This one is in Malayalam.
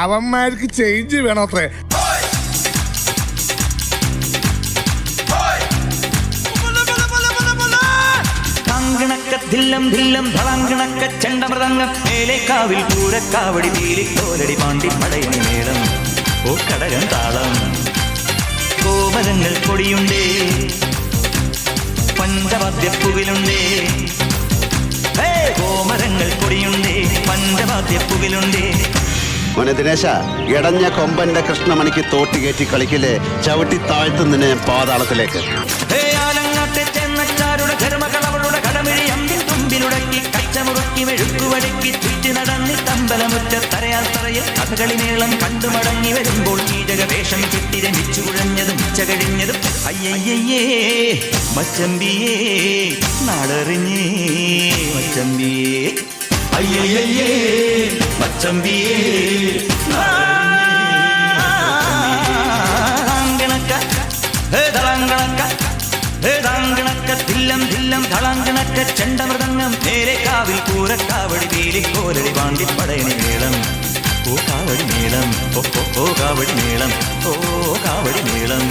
അവന്മാർക്ക് ചേഞ്ച് വേണോത്രേ. ധില്ലം ധില്ലം ധളാങ്കണക്ക ചെണ്ടമൃതങ്ങം മേലേക്കാവിൽ പൂരക്കാവടി വീലിക്കോലടി പാണ്ടി പടയണി മേളം ഓ കടകം താളം കോമരങ്ങൾ പൊടിയുണ്ടേ പഞ്ചവാദ്യപ്പുവിലുണ്ടേ കോമരങ്ങൾ പൊടിയുണ്ടേ പഞ്ചവാദ്യപ്പുവിലുണ്ടേ. മോനെ ദിനേശ, ഇടഞ്ഞ കൊമ്പന്റെ കൃഷ്ണമണിക്ക് തോട്ടി കയറ്റി കളിക്കില്ലേ, ചവിട്ടി താഴ്ത്തുന്നതിനെ പാതാളത്തിലേക്ക്. ധർമ്മകളവളുടെ കടമിഴി അമ്പിൽ തുമ്പിലുടക്കി കച്ചമുറുക്കി മെഴുക്കുവടക്കി ചുറ്റി നടന്നി തമ്പലമുറ്റ തറയാൽ തറയിൽ കഥകളി മേളം കണ്ടു മടങ്ങി വരുമ്പോൾ കീചകവേഷം ചുറ്റി രമിച്ചു കുഴഞ്ഞതും ഉച്ച കഴിഞ്ഞതും അയ്യയ്യേ മച്ചമ്പിയേ നാടറിഞ്ഞേ മച്ചമ്പിയേ അയ്യയ്യേ മച്ചമ്പിയേ ധില്ലം ധില്ലം ധളാങ്കണക്ക ചെണ്ടമൃതങ്ങം മേലേക്കാവിൽ പൂരക്കാവടി വീലിക്കോലടി പാണ്ടി പടയണി മേളം ഓ കാവടി മേളം ഓ കാവടി മേളം ഓ കാവടി മേളം.